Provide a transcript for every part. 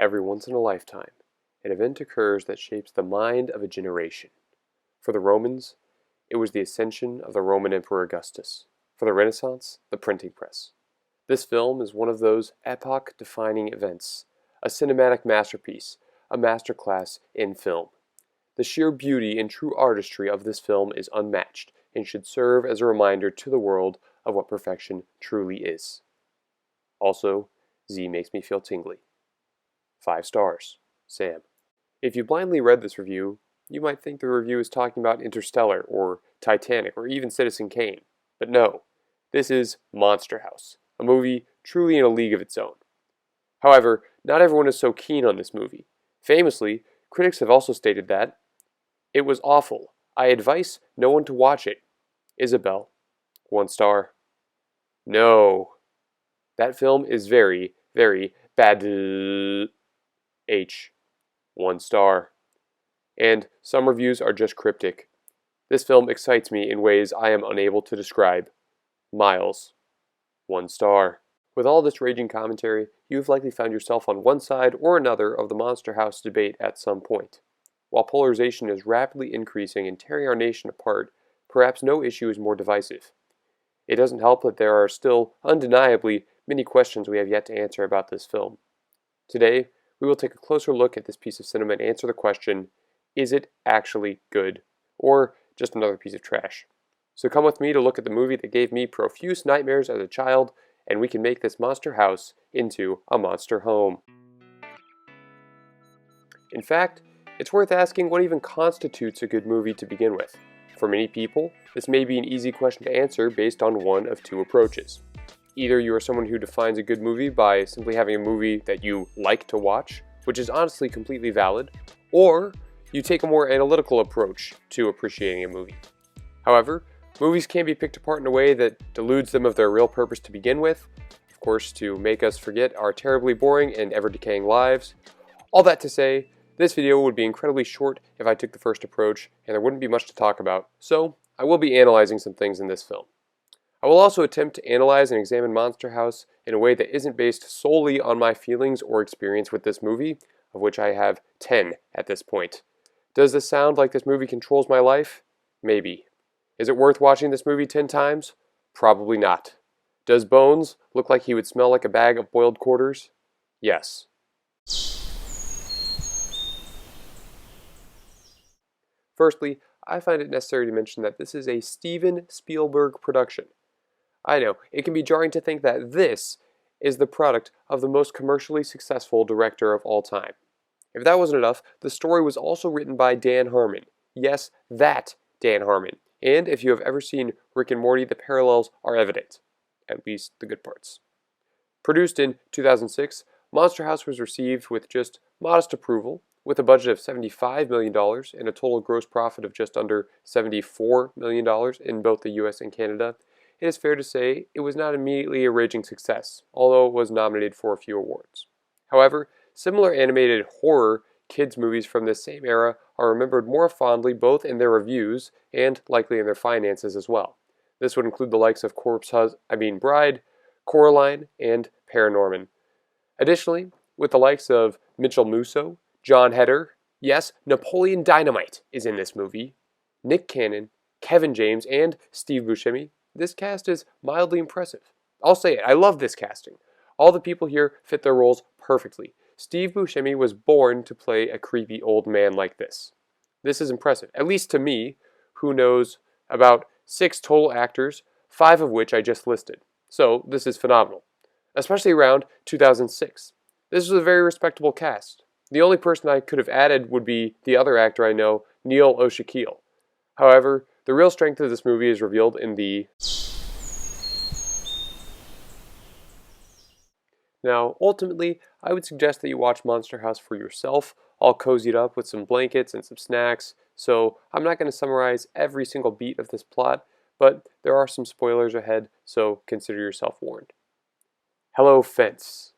Every once in a lifetime, an event occurs that shapes the mind of a generation. For the Romans, it was the ascension of the Roman Emperor Augustus. For the Renaissance, the printing press. This film is one of those epoch-defining events, a cinematic masterpiece, a masterclass in film. The sheer beauty and true artistry of this film is unmatched and should serve as a reminder to the world of what perfection truly is. Also, Z makes me feel tingly. 5 stars. Sam. If you blindly read this review, you might think the review is talking about Interstellar or Titanic or even Citizen Kane. But no, this is Monster House, a movie truly in a league of its own. However, not everyone is so keen on this movie. Famously, critics have also stated that it was awful. I advise no one to watch it. Isabel. 1 star. No. That film is very, very bad. H. 1 star. And some reviews are just cryptic. This film excites me in ways I am unable to describe. Miles. 1 star. With all this raging commentary, you've likely found yourself on one side or another of the Monster House debate at some point. While polarization is rapidly increasing and tearing our nation apart, perhaps no issue is more divisive. It doesn't help that there are still, undeniably, many questions we have yet to answer about this film. Today, we will take a closer look at this piece of cinema and answer the question, is it actually good? Or just another piece of trash? So come with me to look at the movie that gave me profuse nightmares as a child, and we can make this monster house into a monster home. In fact, it's worth asking what even constitutes a good movie to begin with. For many people, this may be an easy question to answer based on one of two approaches. Either you are someone who defines a good movie by simply having a movie that you like to watch, which is honestly completely valid, or you take a more analytical approach to appreciating a movie. However, movies can be picked apart in a way that deludes them of their real purpose to begin with, of course to make us forget our terribly boring and ever-decaying lives. All that to say, this video would be incredibly short if I took the first approach, and there wouldn't be much to talk about, so I will be analyzing some things in this film. I will also attempt to analyze and examine Monster House in a way that isn't based solely on my feelings or experience with this movie, of which I have 10 at this point. Does this sound like this movie controls my life? Maybe. Is it worth watching this movie 10 times? Probably not. Does Bones look like he would smell like a bag of boiled quarters? Yes. Firstly, I find it necessary to mention that this is a Steven Spielberg production. I know, it can be jarring to think that this is the product of the most commercially successful director of all time. If that wasn't enough, the story was also written by Dan Harmon. Yes, that Dan Harmon. And if you have ever seen Rick and Morty, the parallels are evident. At least the good parts. Produced in 2006, Monster House was received with just modest approval, with a budget of $75 million and a total gross profit of just under $74 million in both the US and Canada. It is fair to say it was not immediately a raging success, although it was nominated for a few awards. However, similar animated horror kids movies from this same era are remembered more fondly both in their reviews and likely in their finances as well. This would include the likes of Bride, Coraline, and Paranorman. Additionally, with the likes of Mitchell Musso, John Heder, yes, Napoleon Dynamite is in this movie, Nick Cannon, Kevin James, and Steve Buscemi, this cast is mildly impressive. I'll say it, I love this casting. All the people here fit their roles perfectly. Steve Buscemi was born to play a creepy old man like this. This is impressive, at least to me, who knows about 6 total actors, 5 of which I just listed. So this is phenomenal, especially around 2006. This was a very respectable cast. The only person I could have added would be the other actor I know, Neil O'Shaquille. However, the real strength of this movie is revealed in the... Now, ultimately, I would suggest that you watch Monster House for yourself, all cozied up with some blankets and some snacks, so I'm not going to summarize every single beat of this plot, but there are some spoilers ahead, so consider yourself warned. Hello, fence.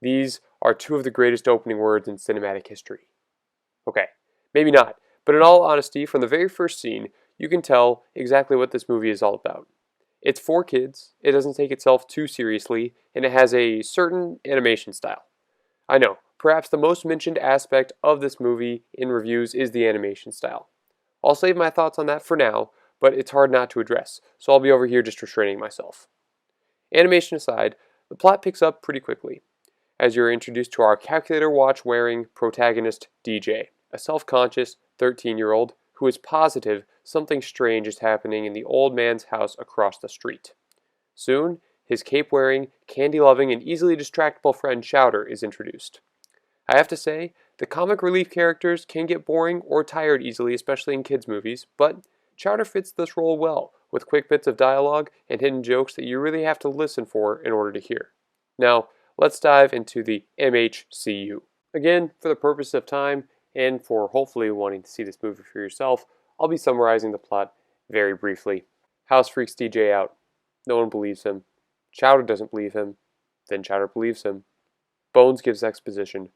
These are 2 of the greatest opening words in cinematic history. Okay, maybe not, but in all honesty, from the very first scene, you can tell exactly what this movie is all about. It's for kids, it doesn't take itself too seriously, and it has a certain animation style. I know, perhaps the most mentioned aspect of this movie in reviews is the animation style. I'll save my thoughts on that for now, but it's hard not to address, so I'll be over here just restraining myself. Animation aside, the plot picks up pretty quickly, as you're introduced to our calculator watch wearing protagonist DJ, a self-conscious 13-year-old who is positive something strange is happening in the old man's house across the street. Soon, his cape-wearing, candy-loving, and easily distractible friend Chowder is introduced. I have to say, the comic relief characters can get boring or tired easily, especially in kids' movies, but Chowder fits this role well, with quick bits of dialogue and hidden jokes that you really have to listen for in order to hear. Now, let's dive into the MHCU. Again, for the purpose of time, and for hopefully wanting to see this movie for yourself, I'll be summarizing the plot very briefly. House freaks DJ out. No one believes him. Chowder doesn't believe him. Then Chowder believes him. Bones gives exposition.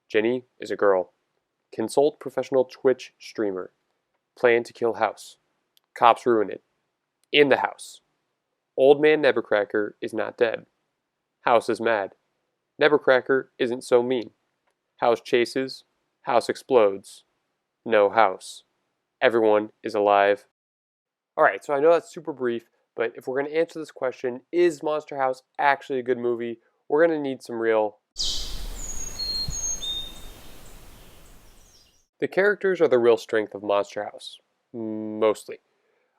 Jenny is a girl. Consult professional Twitch streamer. Plan to kill house. Cops ruin it. In the house. Old man Nevercracker is not dead. House is mad. Nevercracker isn't so mean. House chases. House explodes. No house. Everyone is alive. Alright, so I know that's super brief, but if we're going to answer this question, is Monster House actually a good movie? We're going to need some real... The characters are the real strength of Monster House. Mostly.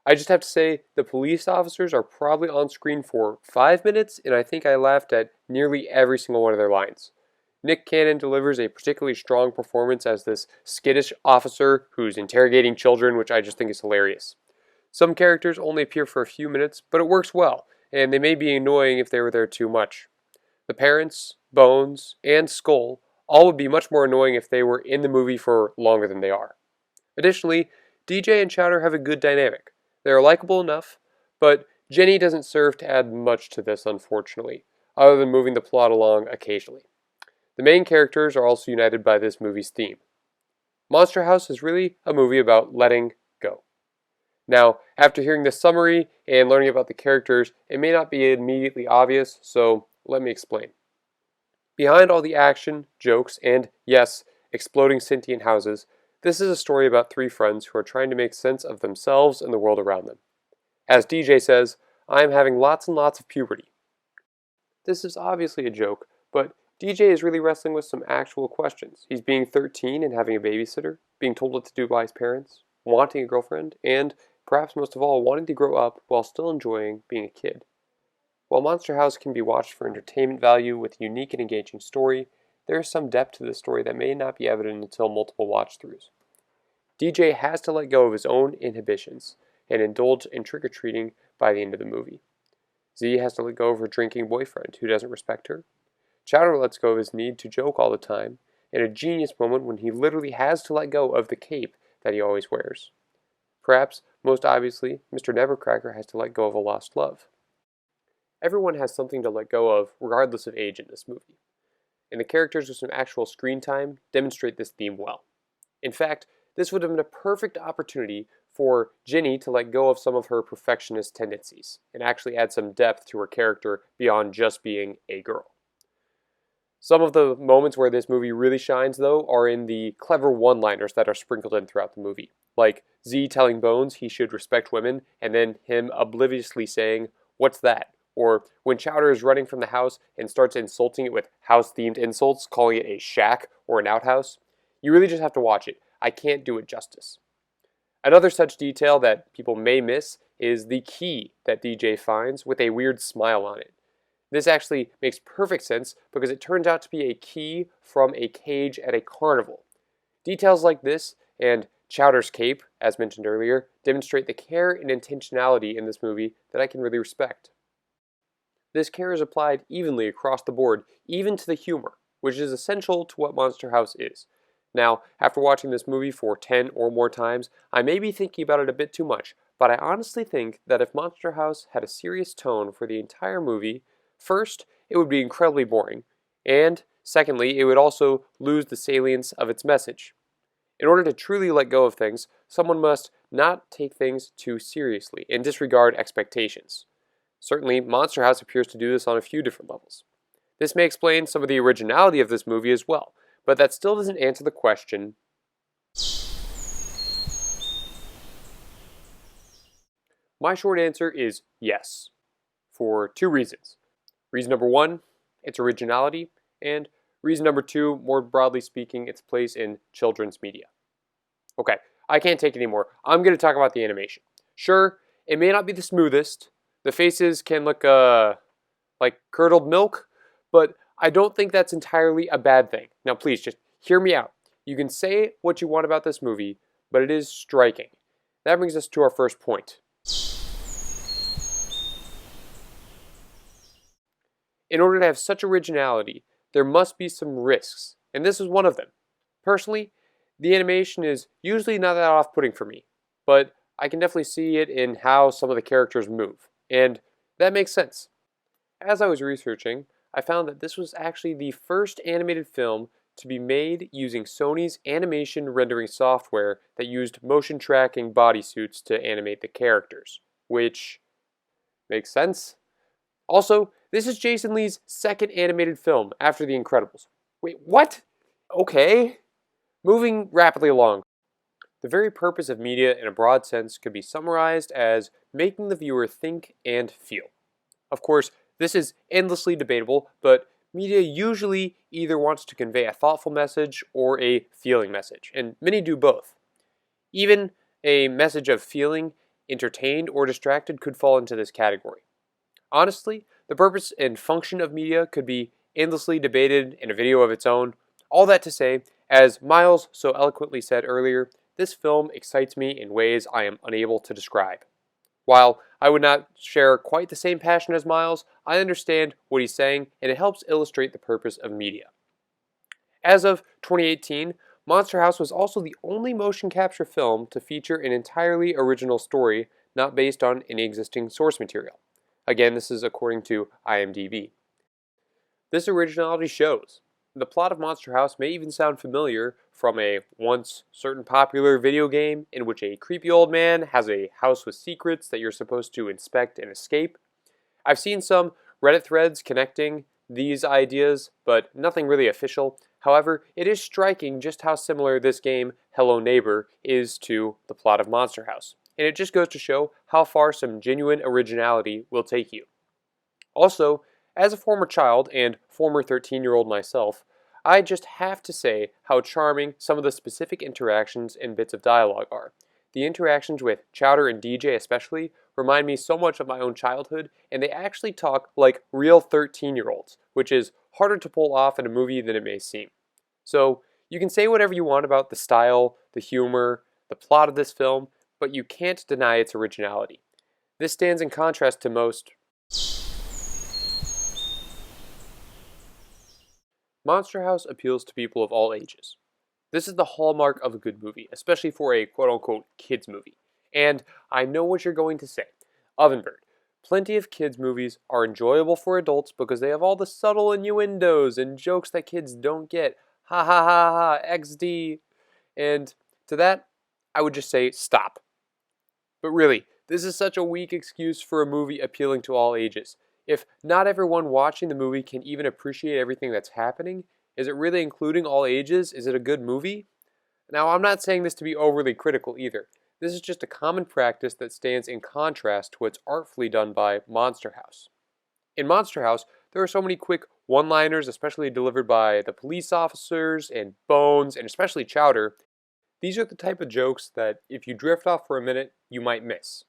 I just have to say, the police officers are probably on screen for 5 minutes, and I think I laughed at nearly every single one of their lines. Nick Cannon delivers a particularly strong performance as this skittish officer who's interrogating children, which I just think is hilarious. Some characters only appear for a few minutes, but it works well, and they may be annoying if they were there too much. The parents, Bones, and Skull all would be much more annoying if they were in the movie for longer than they are. Additionally, DJ and Chowder have a good dynamic. They are likable enough, but Jenny doesn't serve to add much to this, unfortunately, other than moving the plot along occasionally. The main characters are also united by this movie's theme. Monster House is really a movie about letting go. Now, after hearing this summary and learning about the characters, it may not be immediately obvious, so let me explain. Behind all the action, jokes, and, yes, exploding sentient houses, this is a story about three friends who are trying to make sense of themselves and the world around them. As DJ says, I am having lots and lots of puberty. This is obviously a joke, but DJ is really wrestling with some actual questions. He's being 13 and having a babysitter, being told what to do by his parents, wanting a girlfriend, and, perhaps most of all, wanting to grow up while still enjoying being a kid. While Monster House can be watched for entertainment value with a unique and engaging story, there is some depth to the story that may not be evident until multiple watch-throughs. DJ has to let go of his own inhibitions and indulge in trick-or-treating by the end of the movie. Z has to let go of her drinking boyfriend who doesn't respect her. Chowder lets go of his need to joke all the time, in a genius moment when he literally has to let go of the cape that he always wears. Perhaps, most obviously, Mr. Nevercracker has to let go of a lost love. Everyone has something to let go of, regardless of age in this movie. And the characters with some actual screen time demonstrate this theme well. In fact, this would have been a perfect opportunity for Jenny to let go of some of her perfectionist tendencies and actually add some depth to her character beyond just being a girl. Some of the moments where this movie really shines, though, are in the clever one-liners that are sprinkled in throughout the movie, like Z telling Bones he should respect women, and then him obliviously saying, "What's that?" Or when Chowder is running from the house and starts insulting it with house-themed insults, calling it a shack or an outhouse. You really just have to watch it. I can't do it justice. Another such detail that people may miss is the key that DJ finds with a weird smile on it. This actually makes perfect sense because it turns out to be a key from a cage at a carnival. Details like this and Chowder's cape, as mentioned earlier, demonstrate the care and intentionality in this movie that I can really respect. This care is applied evenly across the board, even to the humor, which is essential to what Monster House is. Now, after watching this movie for 10 or more times, I may be thinking about it a bit too much, but I honestly think that if Monster House had a serious tone for the entire movie, first, it would be incredibly boring, and secondly, it would also lose the salience of its message. In order to truly let go of things, someone must not take things too seriously and disregard expectations. Certainly, Monster House appears to do this on a few different levels. This may explain some of the originality of this movie as well, But that still doesn't answer the question. My short answer is yes, for two reasons. Reason number one, its originality, and reason number two, more broadly speaking, its place in children's media. Okay, I can't take it anymore. I'm going to talk about the animation. Sure, it may not be the smoothest. The faces can look like curdled milk, but I don't think that's entirely a bad thing. Now please, just hear me out. You can say what you want about this movie, but it is striking. That brings us to our first point. In order to have such originality, there must be some risks, and this is one of them. Personally, the animation is usually not that off-putting for me, but I can definitely see it in how some of the characters move, and that makes sense. As I was researching, I found that this was actually the first animated film to be made using Sony's animation rendering software that used motion tracking bodysuits to animate the characters, which makes sense. Also, this is Jason Lee's second animated film after The Incredibles. Wait, what? Okay. Moving rapidly along. The very purpose of media in a broad sense could be summarized as making the viewer think and feel. Of course, this is endlessly debatable, but media usually either wants to convey a thoughtful message or a feeling message, and many do both. Even a message of feeling entertained or distracted could fall into this category. Honestly, the purpose and function of media could be endlessly debated in a video of its own. All that to say, as Miles so eloquently said earlier, this film excites me in ways I am unable to describe. While I would not share quite the same passion as Miles, I understand what he's saying, and it helps illustrate the purpose of media. As of 2018, Monster House was also the only motion capture film to feature an entirely original story not based on any existing source material. Again, this is according to IMDb. This originality shows. The plot of Monster House may even sound familiar from a once certain popular video game in which a creepy old man has a house with secrets that you're supposed to inspect and escape. I've seen some Reddit threads connecting these ideas, but nothing really official. However, it is striking just how similar this game, Hello Neighbor, is to the plot of Monster House. And it just goes to show how far some genuine originality will take you. Also, as a former child and former 13-year-old myself, I just have to say how charming some of the specific interactions and bits of dialogue are. The interactions with Chowder and DJ especially remind me so much of my own childhood, and they actually talk like real 13-year-olds, which is harder to pull off in a movie than it may seem. So, you can say whatever you want about the style, the humor, the plot of this film, but you can't deny its originality. This stands in contrast to most. Monster House appeals to people of all ages. This is the hallmark of a good movie, especially for a quote-unquote kids movie. And I know what you're going to say. Ovenbird. Plenty of kids movies are enjoyable for adults because they have all the subtle innuendos and jokes that kids don't get. Ha ha ha ha, XD. And to that, I would just say stop. But really, this is such a weak excuse for a movie appealing to all ages. If not everyone watching the movie can even appreciate everything that's happening, is it really including all ages? Is it a good movie? Now, I'm not saying this to be overly critical either. This is just a common practice that stands in contrast to what's artfully done by Monster House. In Monster House, there are so many quick one-liners, especially delivered by the police officers and Bones, and especially Chowder. These are the type of jokes that, if you drift off for a minute, you might miss.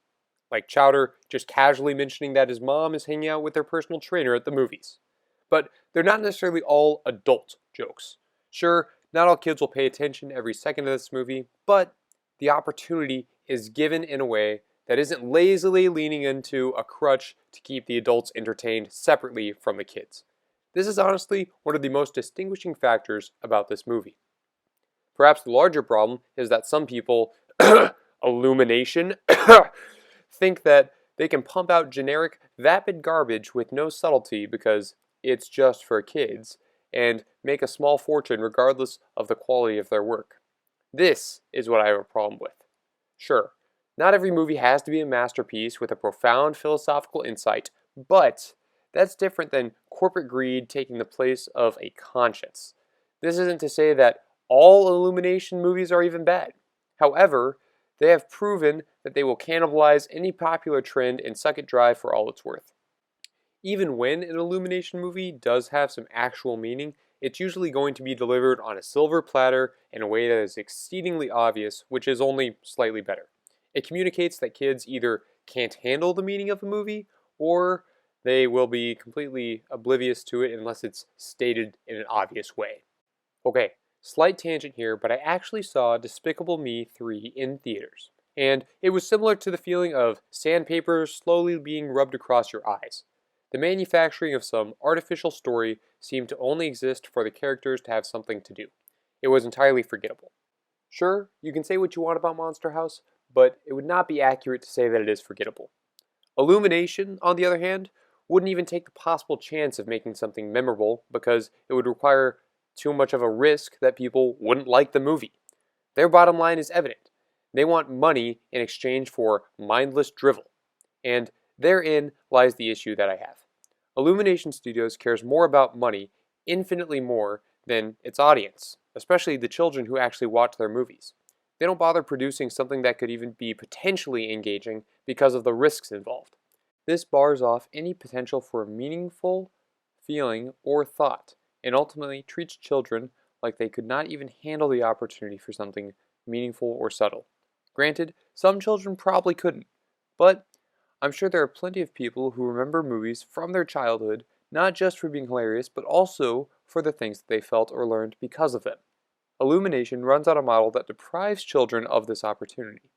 Like Chowder just casually mentioning that his mom is hanging out with their personal trainer at the movies. But they're not necessarily all adult jokes. Sure, not all kids will pay attention every second of this movie, but the opportunity is given in a way that isn't lazily leaning into a crutch to keep the adults entertained separately from the kids. This is honestly one of the most distinguishing factors about this movie. Perhaps the larger problem is that some people, illumination, think that they can pump out generic, vapid garbage with no subtlety because it's just for kids, and make a small fortune regardless of the quality of their work. This is what I have a problem with. Sure, not every movie has to be a masterpiece with a profound philosophical insight, but that's different than corporate greed taking the place of a conscience. This isn't to say that all Illumination movies are even bad. However, they have proven that they will cannibalize any popular trend and suck it dry for all it's worth. Even when an Illumination movie does have some actual meaning, it's usually going to be delivered on a silver platter in a way that is exceedingly obvious, which is only slightly better. It communicates that kids either can't handle the meaning of a movie, or they will be completely oblivious to it unless it's stated in an obvious way. Okay, slight tangent here, but I actually saw Despicable Me 3 in theaters, and it was similar to the feeling of sandpaper slowly being rubbed across your eyes. The manufacturing of some artificial story seemed to only exist for the characters to have something to do. It was entirely forgettable. Sure, you can say what you want about Monster House, but it would not be accurate to say that it is forgettable. Illumination, on the other hand, wouldn't even take the possible chance of making something memorable because it would require too much of a risk that people wouldn't like the movie. Their bottom line is evident. They want money in exchange for mindless drivel. And therein lies the issue that I have. Illumination Studios cares more about money, infinitely more, than its audience, especially the children who actually watch their movies. They don't bother producing something that could even be potentially engaging because of the risks involved. This bars off any potential for a meaningful feeling or thought, and ultimately treats children like they could not even handle the opportunity for something meaningful or subtle. Granted, some children probably couldn't, but I'm sure there are plenty of people who remember movies from their childhood not just for being hilarious, but also for the things that they felt or learned because of them. Illumination runs on a model that deprives children of this opportunity.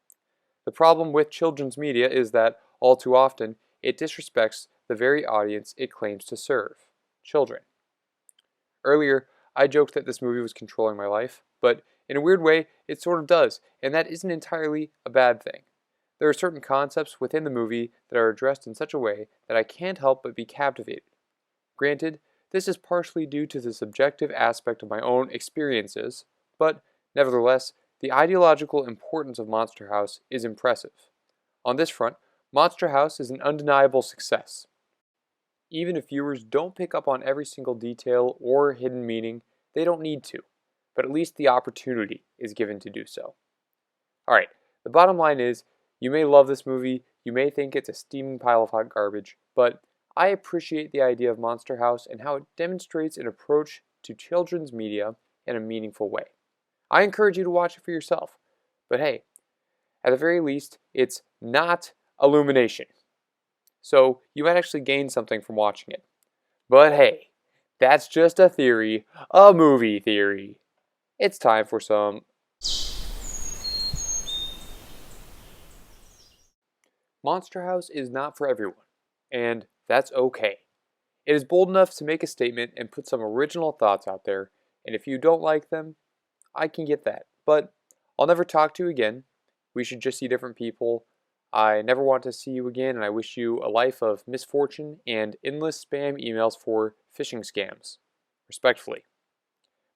The problem with children's media is that, all too often, it disrespects the very audience it claims to serve: children. Earlier, I joked that this movie was controlling my life, but in a weird way, it sort of does, and that isn't entirely a bad thing. There are certain concepts within the movie that are addressed in such a way that I can't help but be captivated. Granted, this is partially due to the subjective aspect of my own experiences, but nevertheless, the ideological importance of Monster House is impressive. On this front, Monster House is an undeniable success. Even if viewers don't pick up on every single detail or hidden meaning, they don't need to, but at least the opportunity is given to do so. Alright, the bottom line is, you may love this movie, you may think it's a steaming pile of hot garbage, but I appreciate the idea of Monster House and how it demonstrates an approach to children's media in a meaningful way. I encourage you to watch it for yourself, but hey, at the very least, it's not Illumination. So you might actually gain something from watching it. But hey, that's just a theory, a movie theory. It's time for some... Monster House is not for everyone, and that's okay. It is bold enough to make a statement and put some original thoughts out there, and if you don't like them, I can get that. But I'll never talk to you again. We should just see different people. I never want to see you again, and I wish you a life of misfortune and endless spam emails for phishing scams. Respectfully.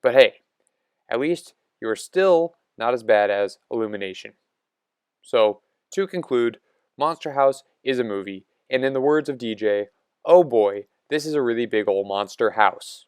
But hey, at least you're still not as bad as Illumination. So, to conclude, Monster House is a movie, and in the words of DJ, oh boy, this is a really big old monster house.